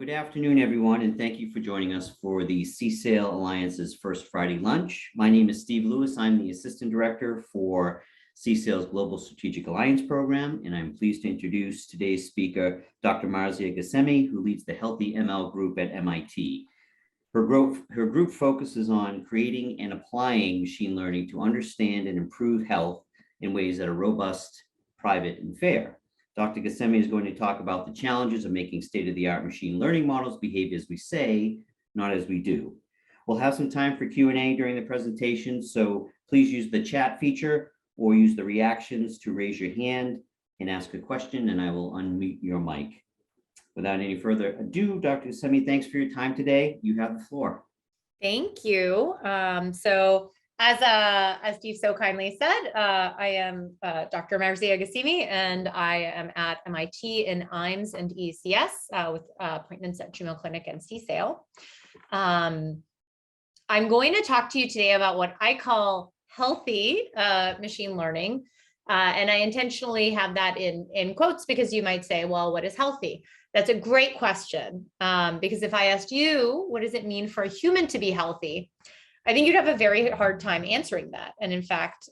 Good afternoon, everyone, and thank you for joining us for the CSAIL Alliance's First Friday Lunch. My name is Steve Lewis. I'm the Assistant Director for CSAIL's Global Strategic Alliance Program, and I'm pleased to introduce today's speaker, Dr. Marzyeh Ghassemi, who leads the Healthy ML group at MIT. Her group focuses on creating and applying machine learning to understand and improve health in ways that are robust, private, and fair. Dr. Ghassemi is going to talk about the challenges of making state-of-the-art machine learning models behave as we say, not as we do. We'll have some time for Q&A during the presentation, so please use the chat feature or use the reactions to raise your hand and ask a question, and I will unmute your mic. Without any further ado, Dr. Ghassemi, thanks for your time today. You have the floor. Thank you. As Steve so kindly said, I am Dr. Marzyeh Ghassemi, and I am at MIT in IMES and ECS with appointments at Juno Clinic and CSAIL. I'm going to talk to you today about what I call healthy machine learning. And I intentionally have that in quotes because you might say, well, what is healthy? That's a great question, because if I asked you, what does it mean for a human to be healthy? I think you'd have a very hard time answering that. And in fact,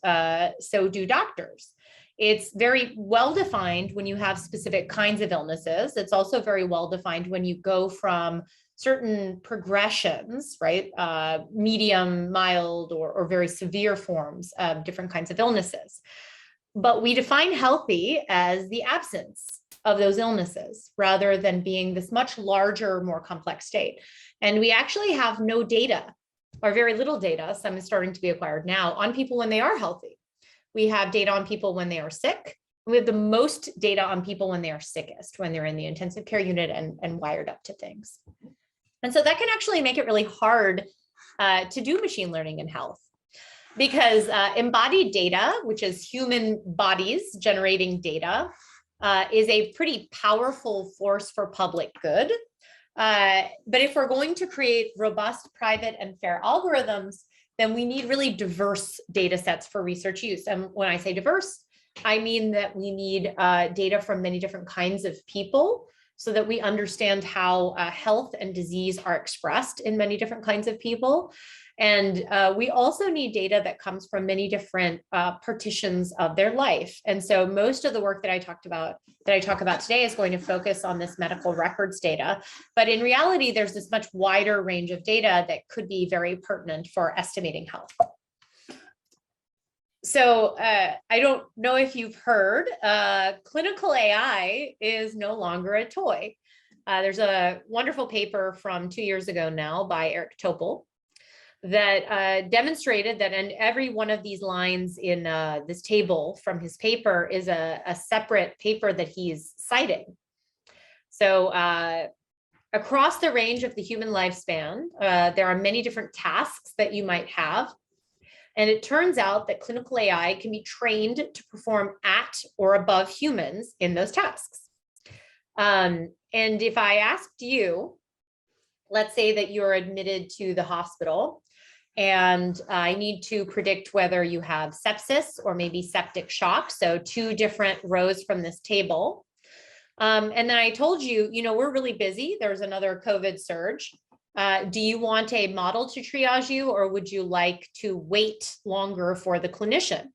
so do doctors. It's very well defined when you have specific kinds of illnesses. It's also very well defined when you go from certain progressions, right? Medium, mild, or very severe forms of different kinds of illnesses. But we define healthy as the absence of those illnesses rather than being this much larger, more complex state. And we actually have no data or very little data, some is starting to be acquired now, on people when they are healthy. We have data on people when they are sick. We have the most data on people when they are sickest, when they're in the intensive care unit and wired up to things. And so that can actually make it really hard to do machine learning in health, because embodied data, which is human bodies generating data, is a pretty powerful force for public good. But if we're going to create robust, private, and fair algorithms, then we need really diverse data sets for research use. And when I say diverse, I mean that we need data from many different kinds of people so that we understand how health and disease are expressed in many different kinds of people. And we also need data that comes from many different partitions of their life. And so most of the work that I talk about today is going to focus on this medical records data. But in reality, there's this much wider range of data that could be very pertinent for estimating health. So I don't know if you've heard, clinical AI is no longer a toy. There's a wonderful paper from 2 years ago now by Eric Topol that demonstrated that in every one of these lines in this table from his paper is a separate paper that he's citing. So across the range of the human lifespan, there are many different tasks that you might have. And it turns out that clinical AI can be trained to perform at or above humans in those tasks. And if I asked you, let's say that you're admitted to the hospital and I need to predict whether you have sepsis or maybe septic shock. So 2 different rows from this table. And then I told you, we're really busy. There's another COVID surge. Do you want a model to triage you, or would you like to wait longer for the clinician?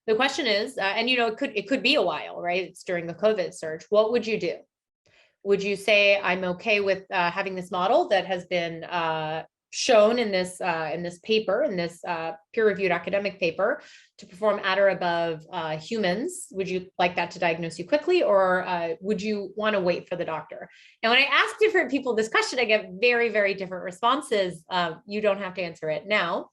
The question is, and it could be a while, right? It's during the COVID surge. What would you do? Would you say, I'm okay with having this model that has been shown in this paper, in this peer-reviewed academic paper, to perform at or above humans? Would you like that to diagnose you quickly, or would you want to wait for the doctor? And when I ask different people this question, I get very, very different responses. You don't have to answer it now.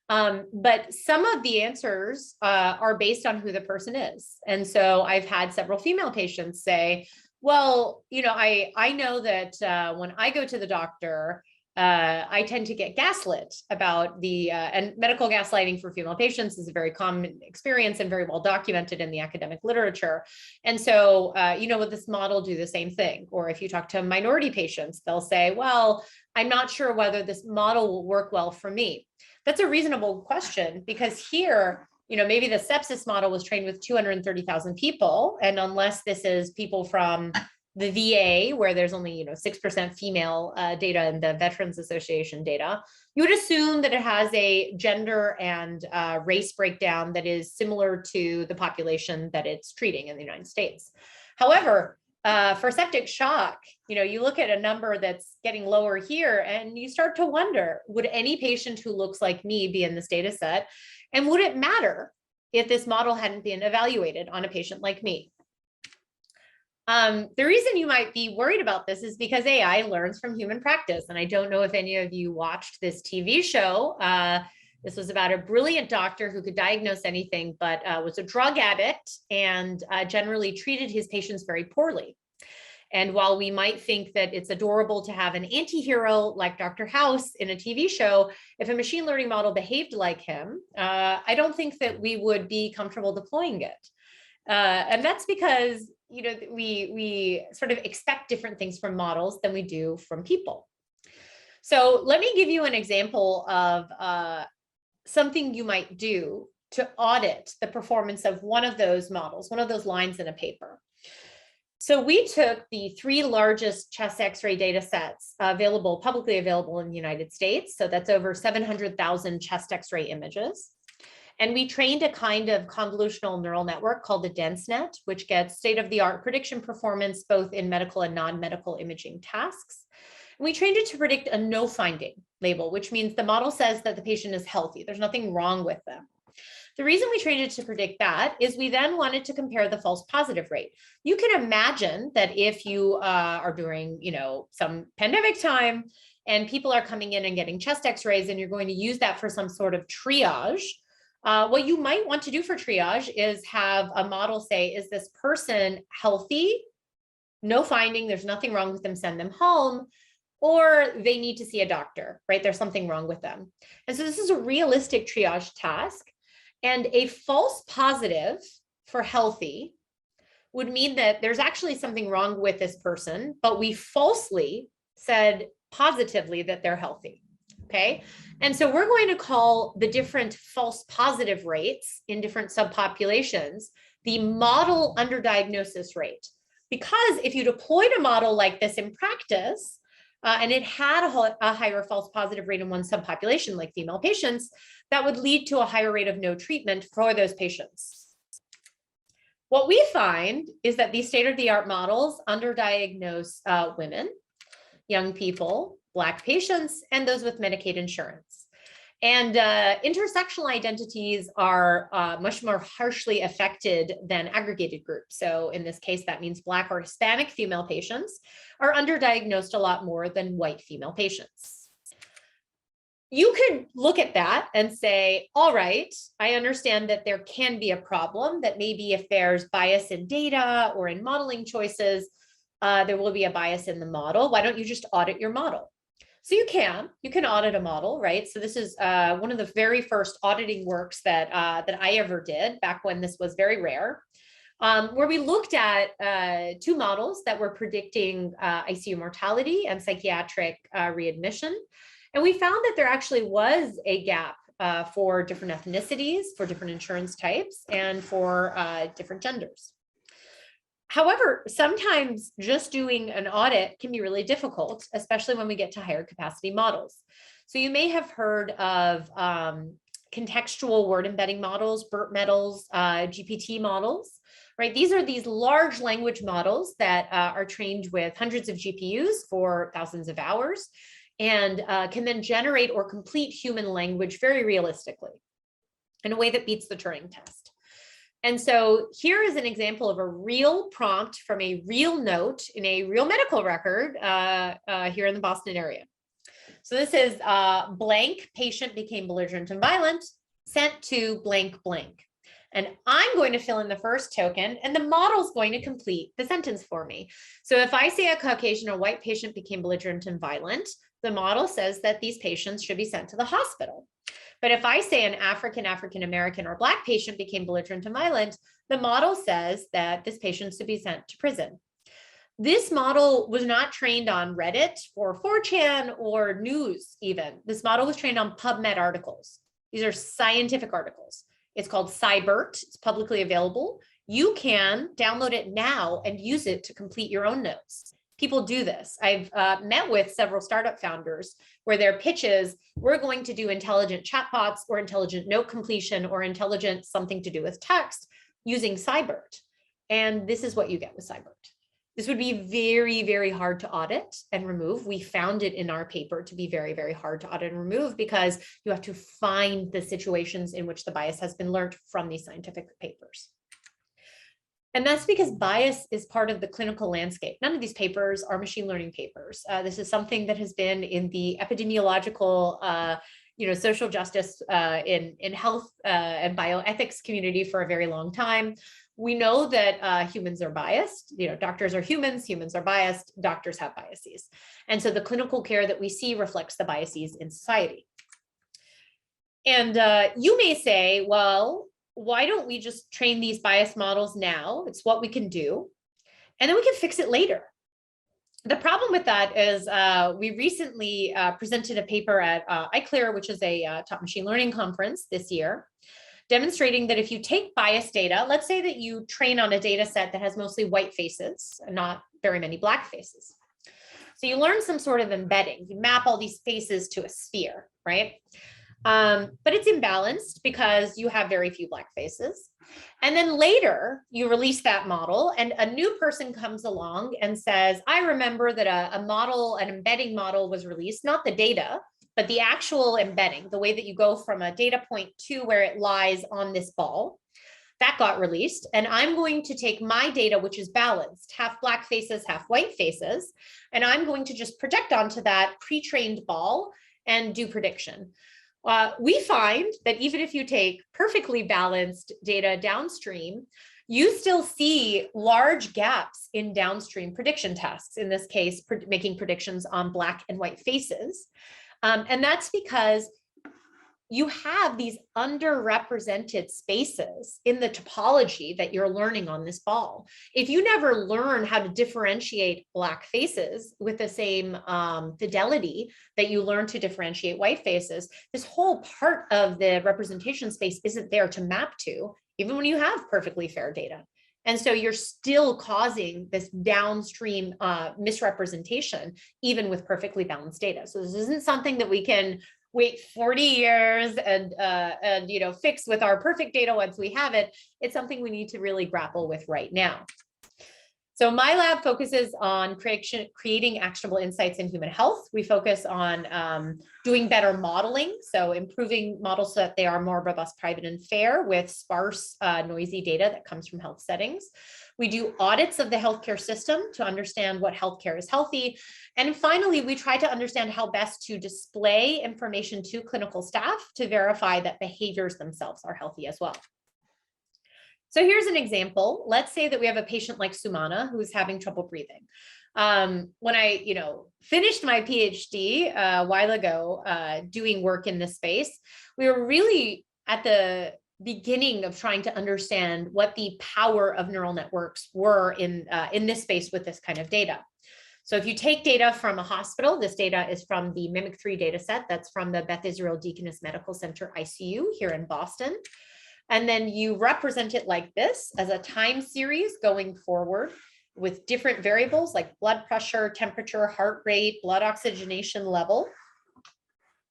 But some of the answers are based on who the person is. And so I've had several female patients say, well, I know that when I go to the doctor, I tend to get gaslit about and medical gaslighting for female patients is a very common experience and very well documented in the academic literature. And so, would this model do the same thing? Or if you talk to minority patients, they'll say, well, I'm not sure whether this model will work well for me. That's a reasonable question, because here, maybe the sepsis model was trained with 230,000 people. And unless this is people from the VA, where there's only 6% female data in the Veterans Association data, you would assume that it has a gender and race breakdown that is similar to the population that it's treating in the United States. However, for septic shock, you look at a number that's getting lower here and you start to wonder, would any patient who looks like me be in this data set? And would it matter if this model hadn't been evaluated on a patient like me? The reason you might be worried about this is because AI learns from human practice. And I don't know if any of you watched this TV show. This was about a brilliant doctor who could diagnose anything, but was a drug addict and generally treated his patients very poorly. And while we might think that it's adorable to have an anti-hero like Dr. House in a TV show, if a machine learning model behaved like him, I don't think that we would be comfortable deploying it. And that's because we sort of expect different things from models than we do from people. So let me give you an example of something you might do to audit the performance of one of those models, one of those lines in a paper. So we took the 3 largest chest X-ray data sets publicly available in the United States. So that's over 700,000 chest X-ray images. And we trained a kind of convolutional neural network called the DenseNet, which gets state-of-the-art prediction performance, both in medical and non-medical imaging tasks. And we trained it to predict a no finding label, which means the model says that the patient is healthy. There's nothing wrong with them. The reason we trained it to predict that is we then wanted to compare the false positive rate. You can imagine that if you are during, some pandemic time and people are coming in and getting chest X-rays and you're going to use that for some sort of triage, what you might want to do for triage is have a model say, is this person healthy? No finding, there's nothing wrong with them, send them home, or they need to see a doctor, right? There's something wrong with them. And so this is a realistic triage task. And a false positive for healthy would mean that there's actually something wrong with this person, but we falsely said positively that they're healthy. Okay. And so we're going to call the different false positive rates in different subpopulations the model underdiagnosis rate. Because if you deployed a model like this in practice, and it had a higher false positive rate in one subpopulation, like female patients, that would lead to a higher rate of no treatment for those patients. What we find is that these state-of-the-art models underdiagnose women, young people, Black patients, and those with Medicaid insurance. And intersectional identities are much more harshly affected than aggregated groups. So in this case, that means Black or Hispanic female patients are underdiagnosed a lot more than white female patients. You could look at that and say, all right, I understand that there can be a problem, that maybe if there's bias in data or in modeling choices, there will be a bias in the model. Why don't you just audit your model? So you can audit a model, right? So this is one of the very first auditing works that I ever did back when this was very rare, where we looked at 2 models that were predicting ICU mortality and psychiatric readmission. And we found that there actually was a gap for different ethnicities, for different insurance types, and for different genders. However, sometimes just doing an audit can be really difficult, especially when we get to higher capacity models. So you may have heard of contextual word embedding models, BERT models, GPT models, right? These are these large language models that are trained with hundreds of GPUs for thousands of hours and can then generate or complete human language very realistically in a way that beats the Turing test. And so here is an example of a real prompt from a real note in a real medical record here in the Boston area. So this is blank patient became belligerent and violent, sent to blank blank. And I'm going to fill in the first token and the model's going to complete the sentence for me. So if I say a Caucasian or white patient became belligerent and violent, the model says that these patients should be sent to the hospital. But if I say an African-American, or Black patient became belligerent and violent, the model says that this patient should be sent to prison. This model was not trained on Reddit or 4chan or news even. This model was trained on PubMed articles. These are scientific articles. It's called CyBERT. It's publicly available. you can download it now and use it to complete your own notes. People do this. I've met with several startup founders where their pitch is, we're going to do intelligent chatbots or intelligent note completion or intelligent something to do with text using Cybert. And this is what you get with Cybert. This would be very, very hard to audit and remove. We found it in our paper to be very, very hard to audit and remove because you have to find the situations in which the bias has been learned from these scientific papers. And that's because bias is part of the clinical landscape. None of these papers are machine learning papers. This is something that has been in the epidemiological, social justice in health and bioethics community for a very long time. We know that humans are biased. Doctors are humans are biased, doctors have biases. And so the clinical care that we see reflects the biases in society. And you may say, well, why don't we just train these bias models now? It's what we can do, and then we can fix it later. The problem with that is we recently presented a paper at ICLR, which is a top machine learning conference this year, demonstrating that if you take bias data, let's say that you train on a data set that has mostly white faces and not very many black faces. So you learn some sort of embedding. You map all these faces to a sphere, right? But it's imbalanced because you have very few black faces. And then later you release that model and a new person comes along and says, I remember that an embedding model was released, not the data, but the actual embedding, the way that you go from a data point to where it lies on this ball. That got released. And I'm going to take my data, which is balanced, half black faces, half white faces, and I'm going to just project onto that pre-trained ball and do prediction. We find that even if you take perfectly balanced data downstream, you still see large gaps in downstream prediction tasks, in this case, making predictions on black and white faces. And that's because you have these underrepresented spaces in the topology that you're learning on this ball. If you never learn how to differentiate black faces with the same fidelity that you learn to differentiate white faces, this whole part of the representation space isn't there to map to, even when you have perfectly fair data. And so you're still causing this downstream misrepresentation, even with perfectly balanced data. So this isn't something that we can wait 40 years and fix with our perfect data once we have it. It's something we need to really grapple with right now. So my lab focuses on creating actionable insights in human health. We focus on doing better modeling, so improving models so that they are more robust, private, and fair with sparse, noisy data that comes from health settings. We do audits of the healthcare system to understand what healthcare is healthy. And finally, we try to understand how best to display information to clinical staff to verify that behaviors themselves are healthy as well. So here's an example. Let's say that we have a patient like Sumana who's having trouble breathing. When I, finished my PhD a while ago doing work in this space, we were really at the beginning of trying to understand what the power of neural networks were in this space with this kind of data. So if you take data from a hospital, this data is from the Mimic3 data set. That's from the Beth Israel Deaconess Medical Center ICU here in Boston. And then you represent it like this as a time series going forward with different variables like blood pressure, temperature, heart rate, blood oxygenation level.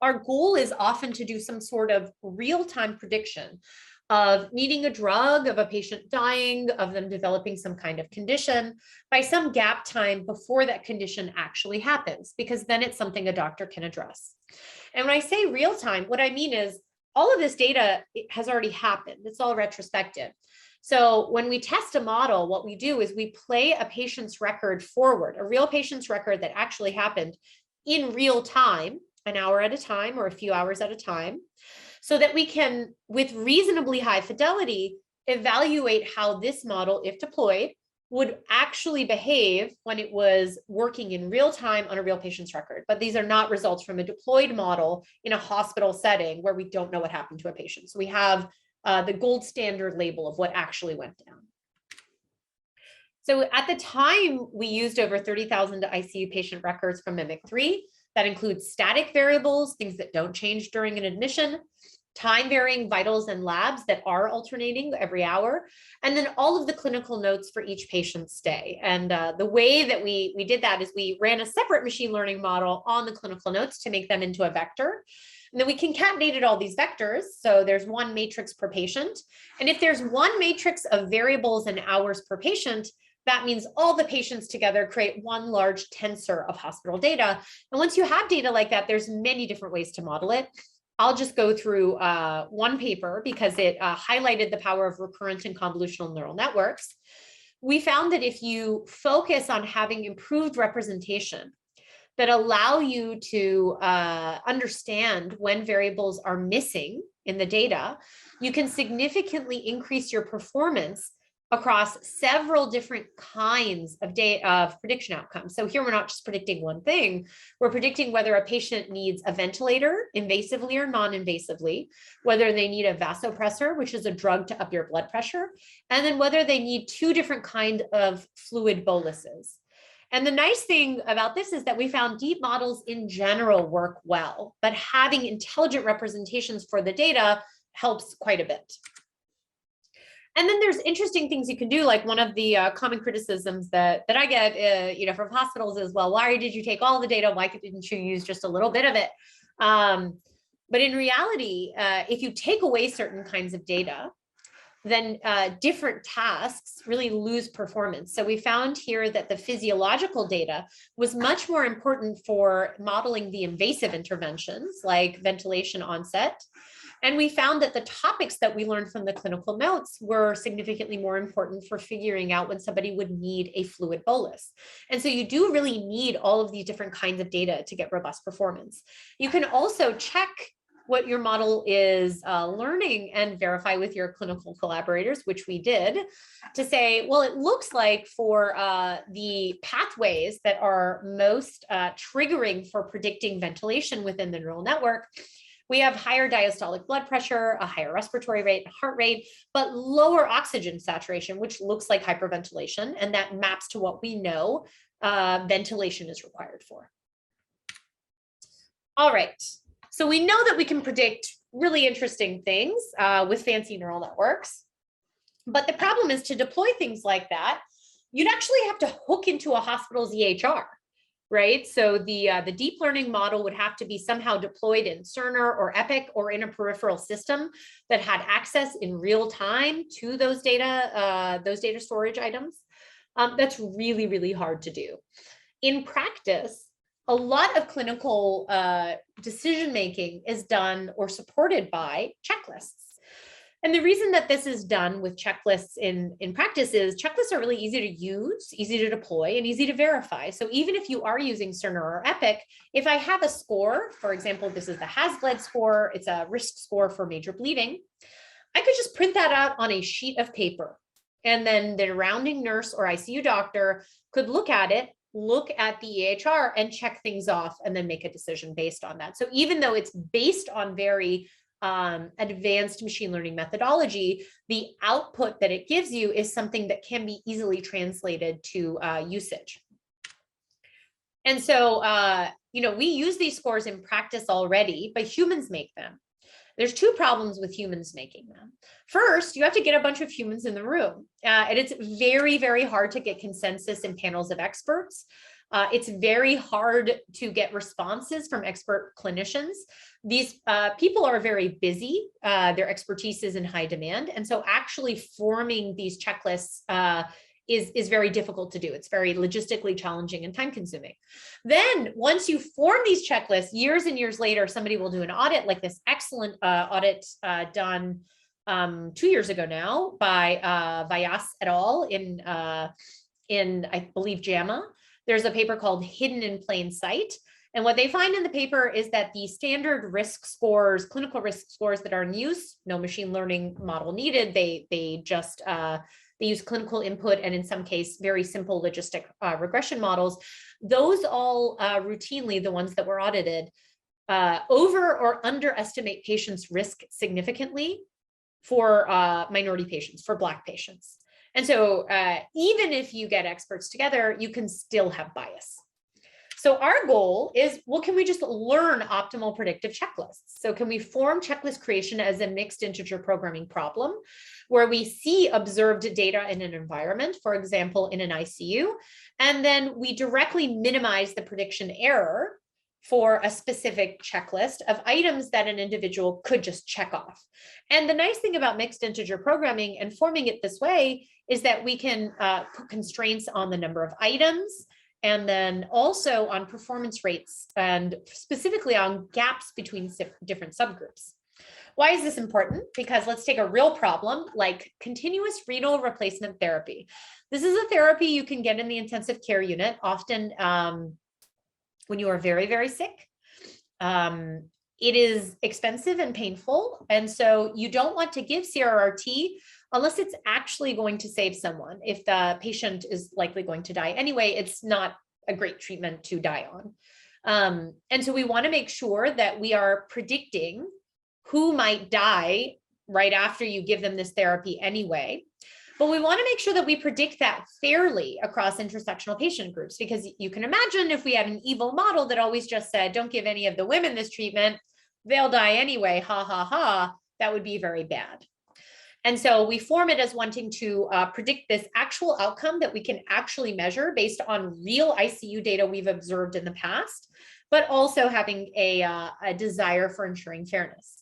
Our goal is often to do some sort of real-time prediction of needing a drug, of a patient dying, of them developing some kind of condition by some gap time before that condition actually happens, because then it's something a doctor can address. And when I say real-time, what I mean is all of this data has already happened. It's all retrospective. So when we test a model, what we do is we play a patient's record forward, a real patient's record that actually happened in real time, an hour at a time or a few hours at a time, so that we can, with reasonably high fidelity, evaluate how this model, if deployed, would actually behave when it was working in real time on a real patient's record. But these are not results from a deployed model in a hospital setting where we don't know what happened to a patient. So we have the gold standard label of what actually went down. So at the time, we used over 30,000 ICU patient records from Mimic3. That includes static variables, things that don't change during an admission, time varying vitals and labs that are alternating every hour, and then all of the clinical notes for each patient's stay. And the way that we did that is we ran a separate machine learning model on the clinical notes to make them into a vector. And then we concatenated all these vectors. So there's one matrix per patient. And if there's one matrix of variables and hours per patient, that means all the patients together create one large tensor of hospital data. And once you have data like that, there's many different ways to model it. I'll just go through one paper because it highlighted the power of recurrent and convolutional neural networks. We found that if you focus on having improved representation that allow you to understand when variables are missing in the data, you can significantly increase your performance across several different kinds of prediction outcomes. So here we're not just predicting one thing, we're predicting whether a patient needs a ventilator invasively or non-invasively, whether they need a vasopressor, which is a drug to up your blood pressure, and then whether they need two different kinds of fluid boluses. And the nice thing about this is that we found deep models in general work well, but having intelligent representations for the data helps quite a bit. And then there's interesting things you can do. Like one of the common criticisms that I get, from hospitals is, well, why did you take all the data? Why didn't you use just a little bit of it? But in reality, if you take away certain kinds of data, then different tasks really lose performance. So we found here that the physiological data was much more important for modeling the invasive interventions like ventilation onset. And we found that the topics that we learned from the clinical notes were significantly more important for figuring out when somebody would need a fluid bolus. And so you do really need all of these different kinds of data to get robust performance. You can also check what your model is learning and verify with your clinical collaborators, which we did, to say, well, it looks like for the pathways that are most triggering for predicting ventilation within the neural network, we have higher diastolic blood pressure, a higher respiratory rate, heart rate, but lower oxygen saturation, which looks like hyperventilation. And that maps to what we know ventilation is required for. All right. So we know that we can predict really interesting things with fancy neural networks. But the problem is to deploy things like that, you'd actually have to hook into a hospital's EHR. Right? So the deep learning model would have to be somehow deployed in Cerner or Epic or in a peripheral system that had access in real time to those data storage items. That's really, really hard to do. In practice, a lot of clinical decision-making is done or supported by checklists. And the reason that this is done with checklists in practice is checklists are really easy to use, easy to deploy, and easy to verify. So even if you are using Cerner or Epic, if I have a score, for example, this is the HAS-GLED score, it's a risk score for major bleeding, I could just print that out on a sheet of paper. And then the rounding nurse or ICU doctor could look at it, look at the EHR and check things off and then make a decision based on that. So even though it's based on very advanced machine learning methodology, the output that it gives you is something that can be easily translated to usage. And so, we use these scores in practice already, but humans make them. There's two problems with humans making them. First, you have to get a bunch of humans in the room, and it's very, very hard to get consensus in panels of experts. It's very hard to get responses from expert clinicians. These people are very busy. Their expertise is in high demand. And so actually forming these checklists is very difficult to do. It's very logistically challenging and time consuming. Then once you form these checklists, years and years later, somebody will do an audit like this excellent audit done 2 years ago now by Vyas et al. in I believe, JAMA. There's a paper called Hidden in Plain Sight. And what they find in the paper is that the standard risk scores, clinical risk scores that are in use, no machine learning model needed, they just they use clinical input and in some case, very simple logistic regression models. Those all routinely, the ones that were audited, over or underestimate patients' risk significantly for minority patients, for Black patients. And so even if you get experts together, you can still have bias. So our goal is, well, can we just learn optimal predictive checklists? So can we form checklist creation as a mixed integer programming problem where we see observed data in an environment, for example, in an ICU, and then we directly minimize the prediction error for a specific checklist of items that an individual could just check off. And the nice thing about mixed integer programming and forming it this way is that we can put constraints on the number of items, and then also on performance rates, and specifically on gaps between different subgroups. Why is this important? Because let's take a real problem like continuous renal replacement therapy. This is a therapy you can get in the intensive care unit, often when you are very, very sick. It is expensive and painful. And so you don't want to give CRRT unless it's actually going to save someone. If the patient is likely going to die anyway, it's not a great treatment to die on. And so we want to make sure that we are predicting who might die right after you give them this therapy anyway. But we want to make sure that we predict that fairly across intersectional patient groups, because you can imagine if we had an evil model that always just said, don't give any of the women this treatment, they'll die anyway, ha, ha, ha, that would be very bad. And so we form it as wanting to predict this actual outcome that we can actually measure based on real ICU data we've observed in the past, but also having a desire for ensuring fairness.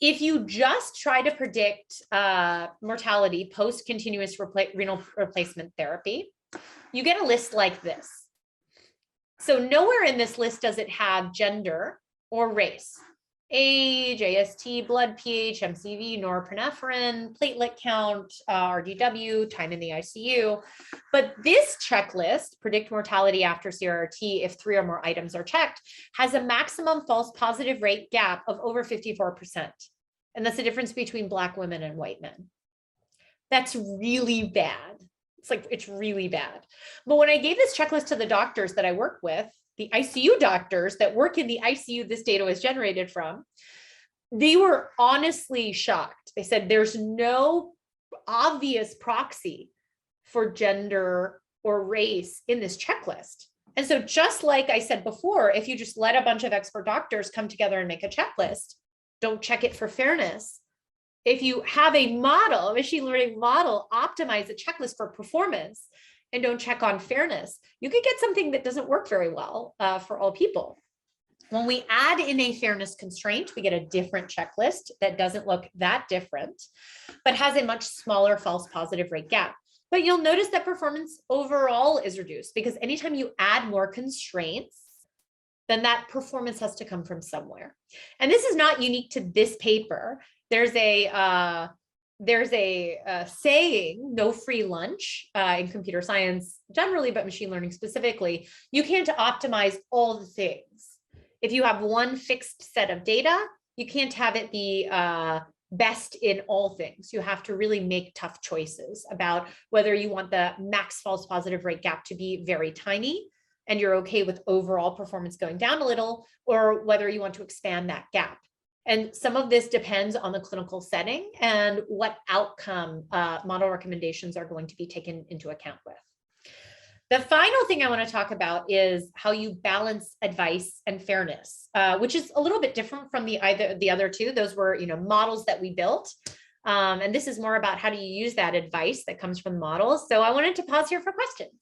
If you just try to predict mortality post continuous renal replacement therapy, you get a list like this. So nowhere in this list does it have gender or race, age, AST, blood pH, MCV, norepinephrine, platelet count, RDW, time in the ICU. But this checklist, predict mortality after CRRT if 3 or more items are checked, has a maximum false positive rate gap of over 54%. And that's the difference between Black women and white men. That's really bad. It's really bad. But when I gave this checklist to the doctors that I work with, the ICU doctors that work in the ICU this data was generated from, they were honestly shocked. They said there's no obvious proxy for gender or race in this checklist. And so just like I said before, if you just let a bunch of expert doctors come together and make a checklist, don't check it for fairness. If you have a model, a machine learning model, optimize a checklist for performance and don't check on fairness, you could get something that doesn't work very well for all people. When we add in a fairness constraint, we get a different checklist that doesn't look that different, but has a much smaller false positive rate gap. But you'll notice that performance overall is reduced, because anytime you add more constraints, then that performance has to come from somewhere. And this is not unique to this paper. There's a saying, no free lunch in computer science generally, but machine learning specifically. You can't optimize all the things. If you have one fixed set of data, you can't have it be best in all things. You have to really make tough choices about whether you want the max false positive rate gap to be very tiny and you're okay with overall performance going down a little, or whether you want to expand that gap. And some of this depends on the clinical setting and what outcome model recommendations are going to be taken into account with. The final thing I want to talk about is how you balance advice and fairness, which is a little bit different from the other two. Those were, models that we built. And this is more about how do you use that advice that comes from models. So I wanted to pause here for questions.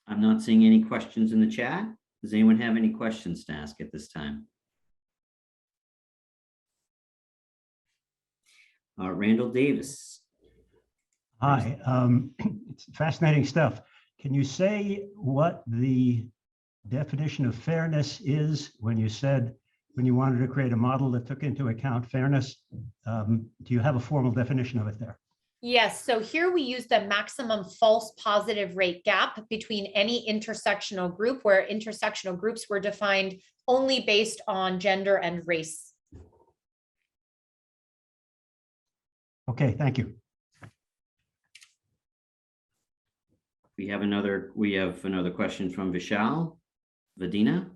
I'm not seeing any questions in the chat. Does anyone have any questions to ask at this time? Randall Davis. Hi, it's fascinating stuff. Can you say what the definition of fairness is when you wanted to create a model that took into account fairness? Do you have a formal definition of it there? Yes, so here we use the maximum false positive rate gap between any intersectional group, where intersectional groups were defined only based on gender and race. Okay, thank you. We have another question from Vishal. Vadina?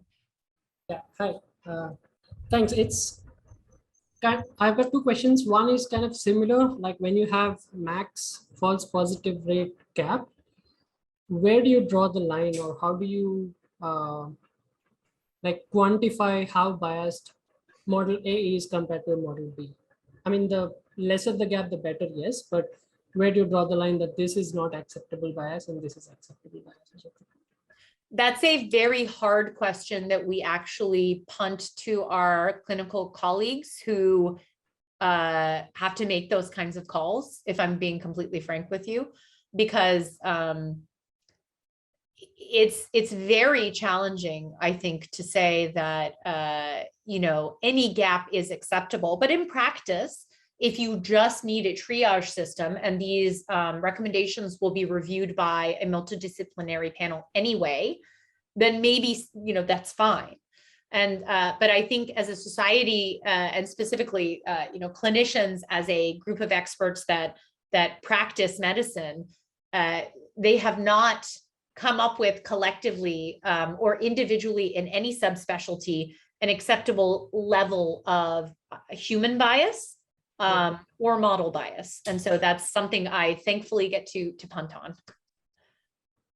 Yeah, hi. Thanks. I've got two questions. One is kind of similar, like when you have max false positive rate gap, where do you draw the line, or how do you like quantify how biased model A is compared to model B? I mean, the lesser the gap, the better, yes, but where do you draw the line that this is not acceptable bias and this is acceptable bias? That's a very hard question that we actually punt to our clinical colleagues who have to make those kinds of calls, if I'm being completely frank with you, because it's very challenging, I think, to say that any gap is acceptable. But in practice, if you just need a triage system, and these recommendations will be reviewed by a multidisciplinary panel anyway, then maybe that's fine. And but I think as a society, and specifically clinicians as a group of experts that practice medicine, they have not come up with collectively or individually in any subspecialty an acceptable level of human bias or model bias. And so that's something I thankfully get to punt on.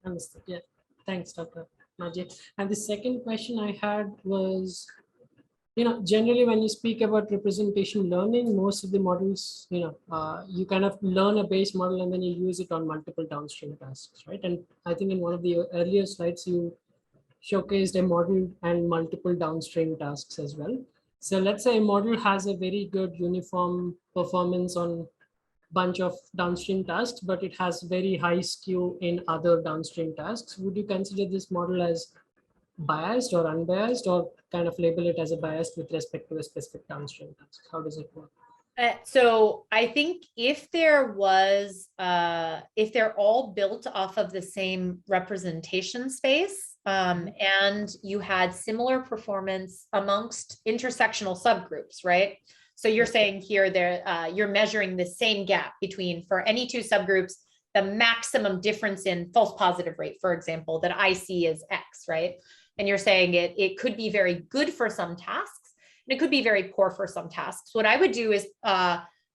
Understood. Yeah. Thanks, Dr. Marzyeh. And the second question I had was, generally when you speak about representation learning, most of the models, you kind of learn a base model and then you use it on multiple downstream tasks, right? And I think in one of the earlier slides, you showcased a model and multiple downstream tasks as well. So let's say a model has a very good uniform performance on bunch of downstream tasks, but it has very high skew in other downstream tasks. Would you consider this model as biased or unbiased, or kind of label it as a biased with respect to a specific downstream task? How does it work? So I think if they're all built off of the same representation space, and you had similar performance amongst intersectional subgroups, right? So you're saying here you're measuring the same gap between, for any two subgroups, the maximum difference in false positive rate, for example, that I see is X, right? And you're saying it could be very good for some tasks, and it could be very poor for some tasks. What I would do is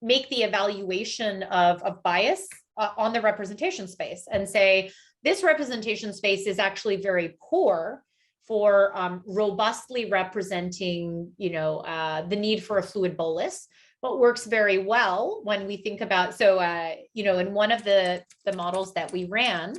make the evaluation of bias on the representation space and say, this representation space is actually very poor for robustly representing, the need for a fluid bolus, but works very well when we think about, so, in one of the models that we ran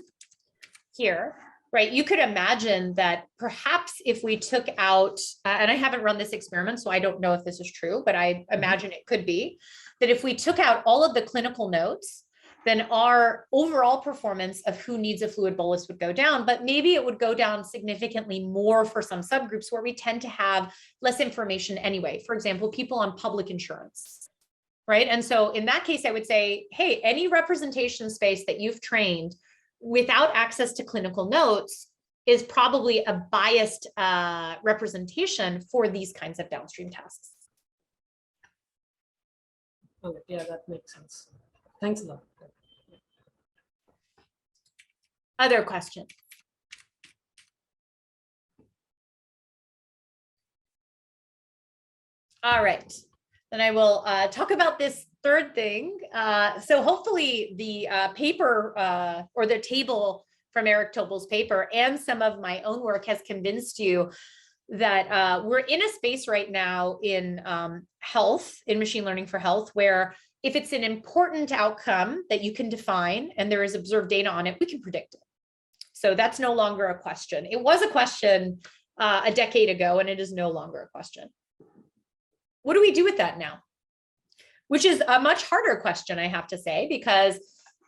here, right, you could imagine that perhaps if we took out, and I haven't run this experiment, so I don't know if this is true, but I imagine it could be, that if we took out all of the clinical notes, then our overall performance of who needs a fluid bolus would go down, but maybe it would go down significantly more for some subgroups where we tend to have less information anyway. For example, people on public insurance, right? And so in that case, I would say, hey, any representation space that you've trained without access to clinical notes is probably a biased representation for these kinds of downstream tasks. Okay, yeah, that makes sense. Thanks a lot. Other questions? All right, then I will talk about this third thing. So hopefully the paper or the table from Eric Topol's paper and some of my own work has convinced you that we're in a space right now in health, in machine learning for health, where if it's an important outcome that you can define and there is observed data on it, we can predict it. So that's no longer a question. It was a question a decade ago, and it is no longer a question. What do we do with that now? Which is a much harder question, I have to say, because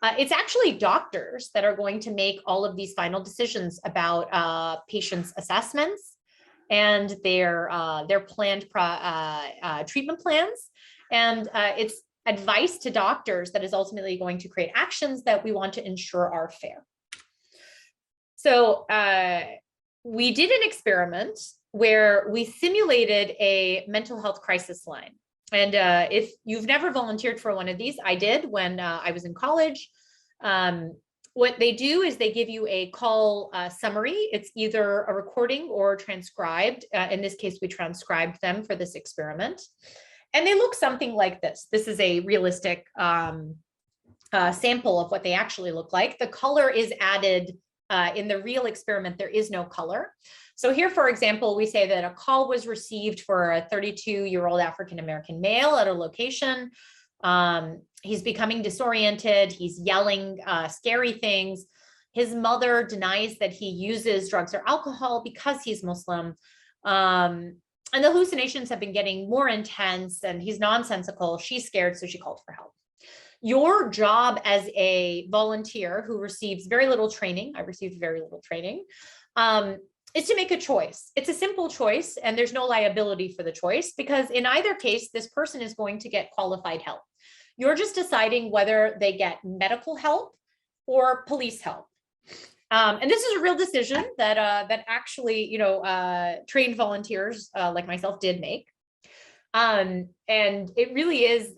it's actually doctors that are going to make all of these final decisions about patients' assessments and their planned treatment plans. And it's advice to doctors that is ultimately going to create actions that we want to ensure are fair. So we did an experiment where we simulated a mental health crisis line. And if you've never volunteered for one of these, I did when I was in college. what they do is they give you a call summary. It's either a recording or transcribed. In this case, we transcribed them for this experiment. And they look something like this. This is a realistic sample of what they actually look like. The color is added in the real experiment. There is no color. So here, for example, we say that a call was received for a 32-year-old African-American male at a location. He's becoming disoriented. He's yelling scary things. His mother denies that he uses drugs or alcohol because he's Muslim. And the hallucinations have been getting more intense and he's nonsensical. She's scared, so she called for help. Your job as a volunteer who receives very little training, I received very little training, is to make a choice. It's a simple choice and there's no liability for the choice because in either case, this person is going to get qualified help. You're just deciding whether they get medical help or police help. And this is a real decision that actually, trained volunteers like myself did make. And it really is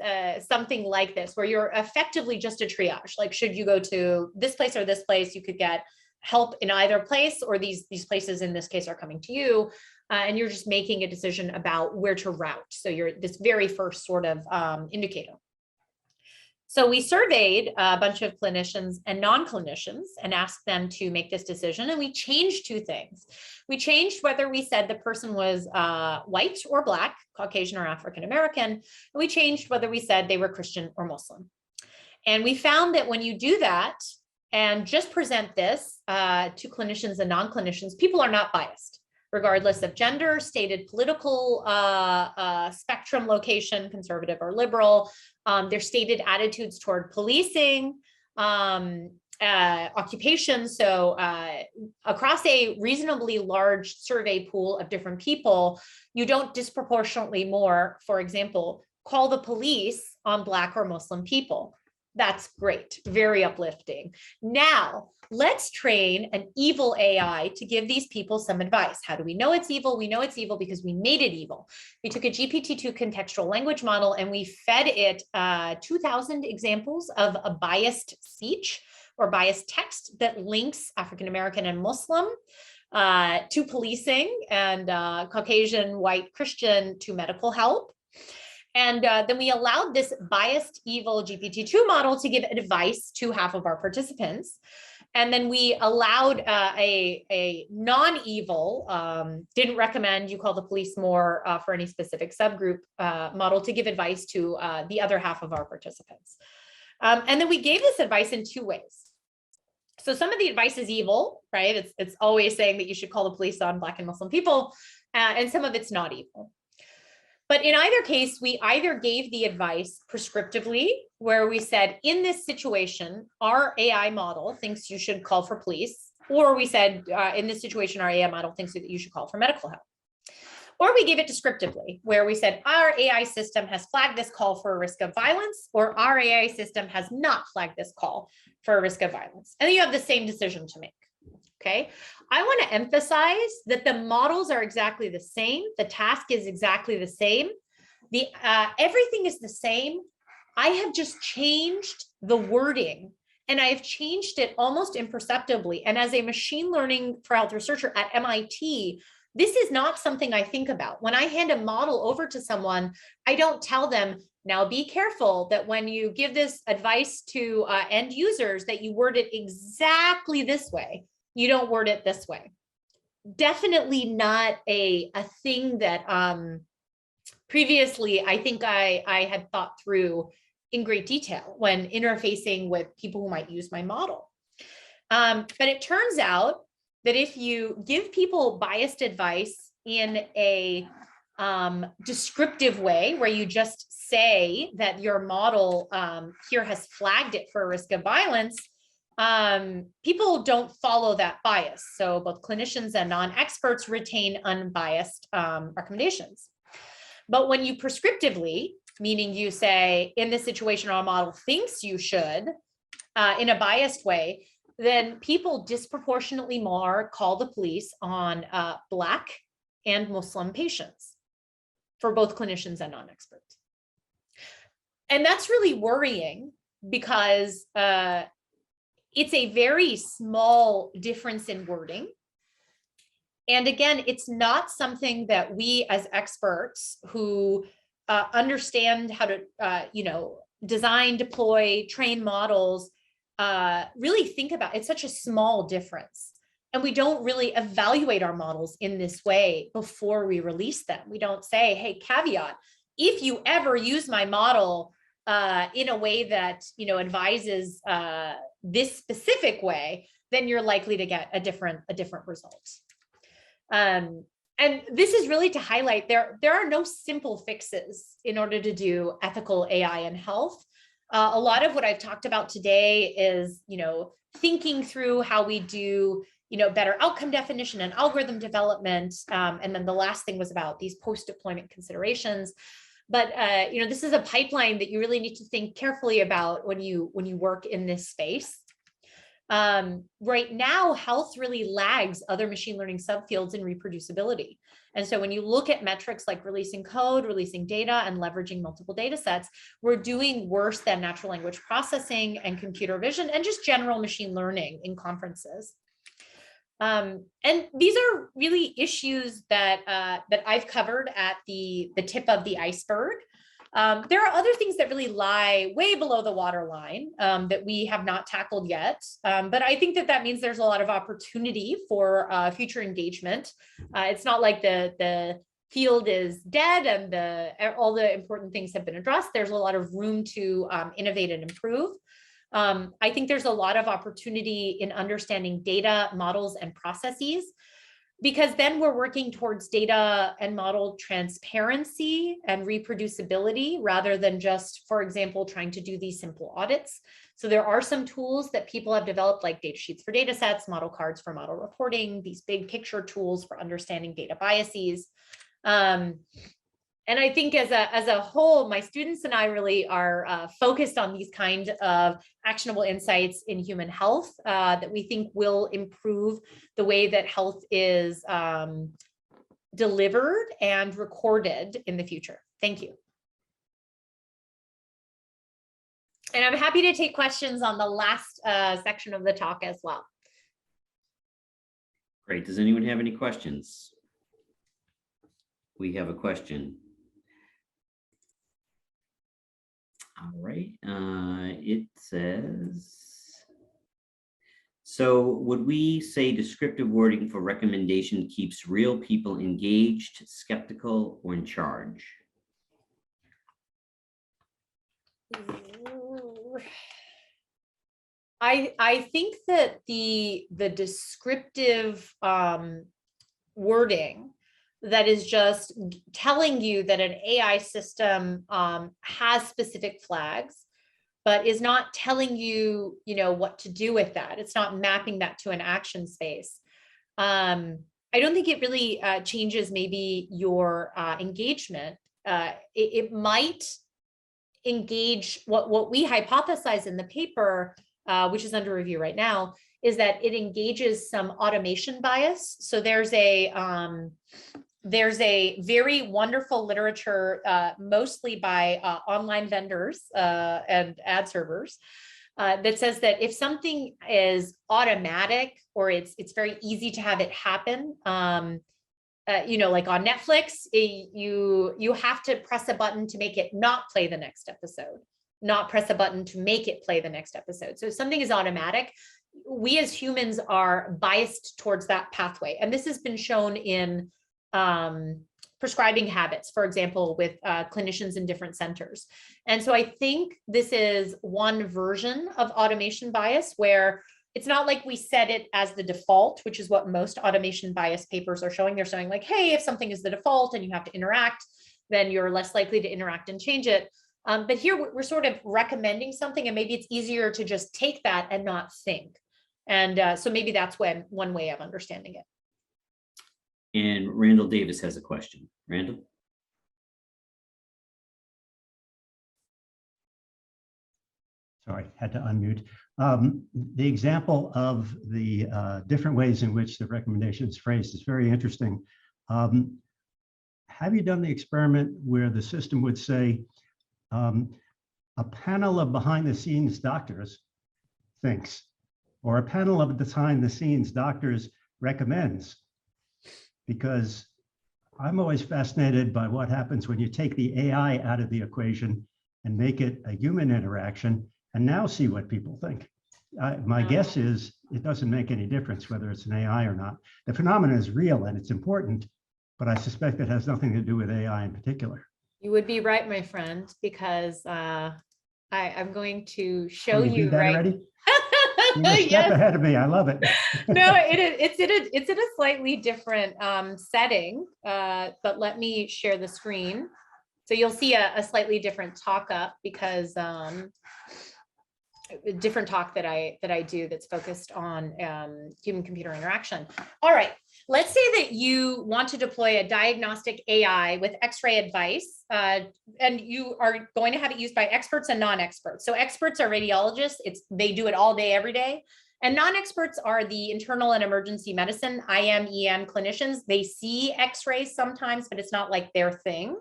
something like this, where you're effectively just a triage. Like, should you go to this place or this place? You could get help in either place, or these places in this case are coming to you, and you're just making a decision about where to route. So you're this very first sort of indicator. So we surveyed a bunch of clinicians and non-clinicians and asked them to make this decision. And we changed two things. We changed whether we said the person was white or Black, Caucasian or African-American. And we changed whether we said they were Christian or Muslim. And we found that when you do that and just present this to clinicians and non-clinicians, people are not biased, regardless of gender, stated political spectrum, location, conservative or liberal, their stated attitudes toward policing, occupation. So across a reasonably large survey pool of different people, you don't disproportionately more, for example, call the police on Black or Muslim people. That's great, very uplifting. Now, let's train an evil AI to give these people some advice. How do we know it's evil? We know it's evil because we made it evil. We took a GPT-2 contextual language model and we fed it 2,000 examples of a biased speech or biased text that links African-American and Muslim to policing and Caucasian, white, Christian to medical help. And then we allowed this biased evil GPT-2 model to give advice to half of our participants. And then we allowed a non-evil, didn't recommend you call the police more for any specific subgroup model to give advice to the other half of our participants. And then we gave this advice in two ways. So some of the advice is evil, right? It's always saying that you should call the police on Black and Muslim people, and some of it's not evil. But in either case, we either gave the advice prescriptively, where we said, in this situation, our AI model thinks you should call for police, or we said, in this situation, our AI model thinks that you should call for medical help. Or we gave it descriptively, where we said, our AI system has flagged this call for a risk of violence, or our AI system has not flagged this call for a risk of violence. And then you have the same decision to make. Okay, I want to emphasize that the models are exactly the same. The task is exactly the same. Everything is the same. I have just changed the wording, and I have changed it almost imperceptibly. And as a machine learning for health researcher at MIT, this is not something I think about. When I hand a model over to someone, I don't tell them, now be careful that when you give this advice to end users, that you word it exactly this way. You don't word it this way. Definitely not a thing that previously I think I had thought through in great detail when interfacing with people who might use my model. But it turns out that if you give people biased advice in a descriptive way, where you just say that your model here has flagged it for a risk of violence, people don't follow that bias. So both clinicians and non-experts retain unbiased recommendations. But when you prescriptively, meaning you say, in this situation, our model thinks you should, in a biased way, then people disproportionately more call the police on Black and Muslim patients for both clinicians and non-experts. And that's really worrying because It's a very small difference in wording. And again, it's not something that we as experts who understand how to, design, deploy, train models, really think about. It's such a small difference. And we don't really evaluate our models in this way before we release them. We don't say, hey, caveat, if you ever use my model in a way that, advises this specific way, then you're likely to get a different result. And this is really to highlight there are no simple fixes in order to do ethical AI in health. A lot of what I've talked about today is, thinking through how we do, better outcome definition and algorithm development. And then the last thing was about these post-deployment considerations. But, this is a pipeline that you really need to think carefully about when you work in this space. Right now, health really lags other machine learning subfields in reproducibility. And so when you look at metrics like releasing code, releasing data, and leveraging multiple data sets, we're doing worse than natural language processing and computer vision and just general machine learning in conferences. And these are really issues that I've covered at the tip of the iceberg. There are other things that really lie way below the waterline that we have not tackled yet. But I think that means there's a lot of opportunity for future engagement. It's not like the field is dead and all the important things have been addressed. There's a lot of room to innovate and improve. I think there's a lot of opportunity in understanding data, models, and processes, because then we're working towards data and model transparency and reproducibility rather than just, for example, trying to do these simple audits. So there are some tools that people have developed, like data sheets for data sets, model cards for model reporting, these big picture tools for understanding data biases. And I think as a whole, my students and I really are focused on these kind of actionable insights in human health that we think will improve the way that health is delivered and recorded in the future. Thank you. And I'm happy to take questions on the last section of the talk as well. Great. Does anyone have any questions? We have a question. All right, it says, so would we say descriptive wording for recommendation keeps real people engaged, skeptical, or in charge? I think that the descriptive wording that is just telling you that an AI system has specific flags, but is not telling you, what to do with that. It's not mapping that to an action space. I don't think it really changes maybe your engagement. It might engage what we hypothesize in the paper, which is under review right now, is that it engages some automation bias. So there's a very wonderful literature, mostly by online vendors and ad servers, that says that if something is automatic or it's very easy to have it happen, like on Netflix, you have to press a button to make it not play the next episode, not press a button to make it play the next episode. So if something is automatic, we as humans are biased towards that pathway. And this has been shown in prescribing habits, for example, with clinicians in different centers. And so I think this is one version of automation bias where it's not like we set it as the default, which is what most automation bias papers are showing. They're showing like, hey, if something is the default and you have to interact, then you're less likely to interact and change it. But here we're sort of recommending something, and maybe it's easier to just take that and not think. And so maybe that's one way of understanding it. And Randall Davis has a question. Randall? Sorry, had to unmute. The example of the different ways in which the recommendation is phrased is very interesting. Have you done the experiment where the system would say, a panel of behind-the-scenes doctors thinks, or a panel of behind the scenes doctors recommends. Because I'm always fascinated by what happens when you take the AI out of the equation and make it a human interaction and now see what people think. My guess is it doesn't make any difference whether it's an AI or not. The phenomenon is real and it's important, but I suspect it has nothing to do with AI in particular. You would be right, my friend, because I'm going to show Oh, you did that right. already? You're a step Yes. ahead of me. I love it. No, it's in a slightly different setting, but let me share the screen. So you'll see a slightly different talk up because a different talk that I do that's focused on human computer interaction. All right, let's say that you want to deploy a diagnostic AI with X-ray advice, and you are going to have it used by experts and non-experts. So experts are radiologists, they do it all day, every day. And non-experts are the internal and emergency medicine, IM, EM clinicians. They see X-rays sometimes, but it's not like their thing.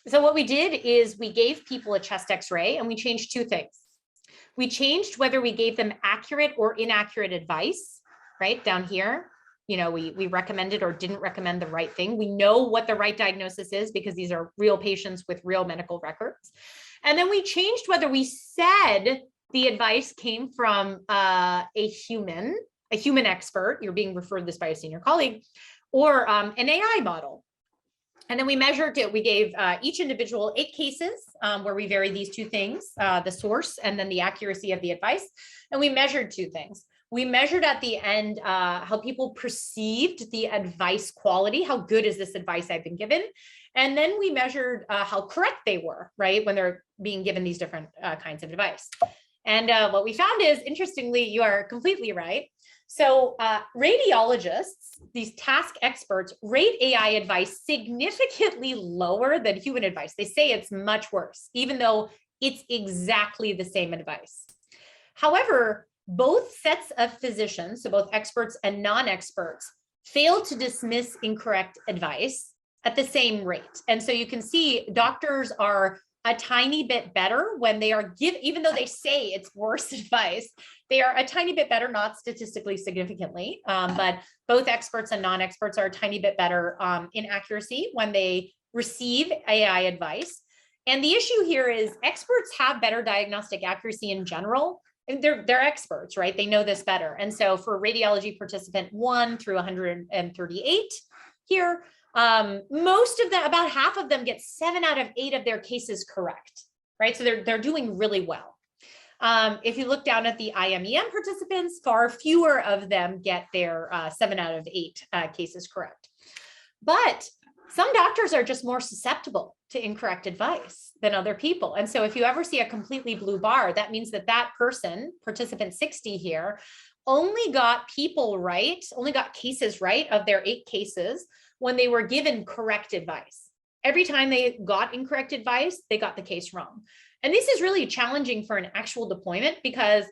So what we did is we gave people a chest X-ray and we changed two things. We changed whether we gave them accurate or inaccurate advice, right down here. You know, we recommended or didn't recommend the right thing. We know what the right diagnosis is because these are real patients with real medical records. And then we changed whether we said the advice came from a human expert, you're being referred this by a senior colleague, or an AI model. And then we measured it. We gave each individual 8 cases where we varied these two things, the source and then the accuracy of the advice. And we measured 2 things. We measured at the end how people perceived the advice quality. How good is this advice I've been given? And then we measured how correct they were, right, when they're being given these different kinds of advice. And what we found is, interestingly, you are completely right. So radiologists, these task experts, rate AI advice significantly lower than human advice. They say it's much worse, even though it's exactly the same advice. However, both sets of physicians, so both experts and non-experts, fail to dismiss incorrect advice at the same rate. And so you can see doctors are a tiny bit better when they are even though they say it's worse advice, they are a tiny bit better, not statistically significantly, but both experts and non-experts are a tiny bit better in accuracy when they receive AI advice. And the issue here is experts have better diagnostic accuracy in general. And they're experts, right? They know this better. And so for radiology participant 1 through 138 here, most of them, about half of them, get 7 out of 8 of their cases correct, right? So they're doing really well. If you look down at the IMEM participants, far fewer of them get their 7 out of 8 cases correct. But some doctors are just more susceptible to incorrect advice than other people. And so if you ever see a completely blue bar, that means that that person, participant 60 here, only got people right, only got cases right of their 8 cases when they were given correct advice. Every time they got incorrect advice, they got the case wrong. And this is really challenging for an actual deployment because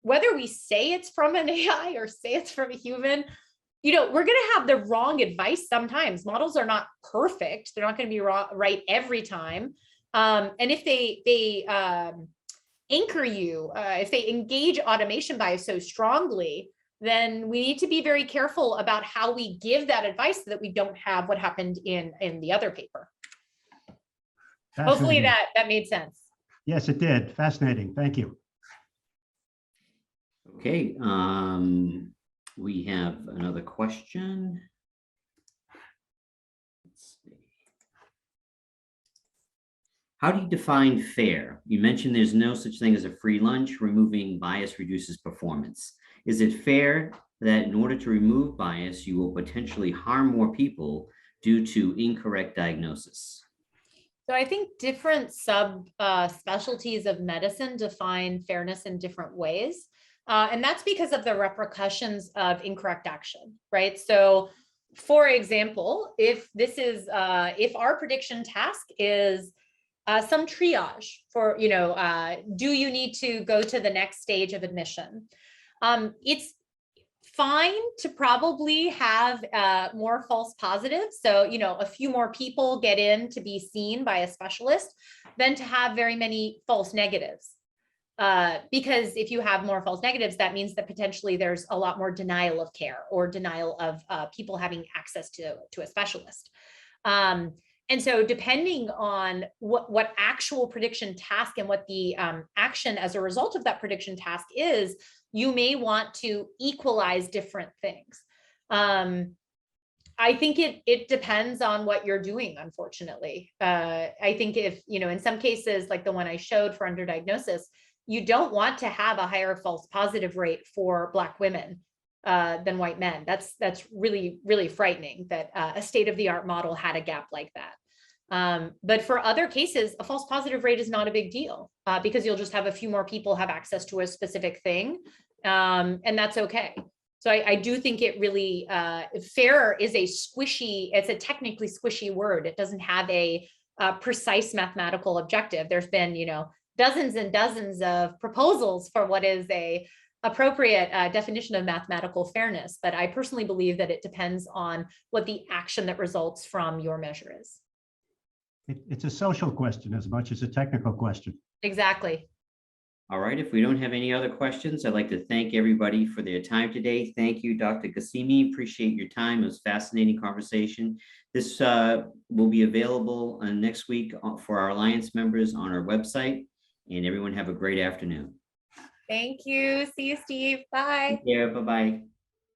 whether we say it's from an AI or say it's from a human, you know, we're going to have the wrong advice sometimes. Models are not perfect. They're not going to be right every time. And if they anchor you, if they engage automation bias so strongly, then we need to be very careful about how we give that advice so that we don't have what happened in the other paper. Hopefully that made sense. Yes, it did. Fascinating. Thank you. Okay. We have another question. Let's see. How do you define fair? You mentioned there's no such thing as a free lunch. Removing bias reduces performance. Is it fair that in order to remove bias, you will potentially harm more people due to incorrect diagnosis? So I think different specialties of medicine define fairness in different ways. And that's because of the repercussions of incorrect action, right? So for example, if our prediction task is some triage for, do you need to go to the next stage of admission? It's fine to probably have more false positives. So, a few more people get in to be seen by a specialist than to have very many false negatives. Because if you have more false negatives, that means that potentially there's a lot more denial of care or denial of people having access to a specialist. And so depending on what actual prediction task and what the action as a result of that prediction task is, you may want to equalize different things. I think it depends on what you're doing, unfortunately. I think if, in some cases, like the one I showed for underdiagnosis, you don't want to have a higher false positive rate for Black women than white men. That's really, really frightening that a state-of-the-art model had a gap like that. But for other cases, a false positive rate is not a big deal because you'll just have a few more people have access to a specific thing, and that's okay. So I do think it really, fair is it's a technically squishy word. It doesn't have a precise mathematical objective. There's been, dozens and dozens of proposals for what is a appropriate definition of mathematical fairness. But I personally believe that it depends on what the action that results from your measure is. It's a social question as much as a technical question. Exactly. All right, if we don't have any other questions, I'd like to thank everybody for their time today. Thank you, Dr. Ghassemi. Appreciate your time. It was a fascinating conversation. This will be available next week for our Alliance members on our website. And everyone have a great afternoon. Thank you. See you, Steve. Bye. Take care. Bye-bye.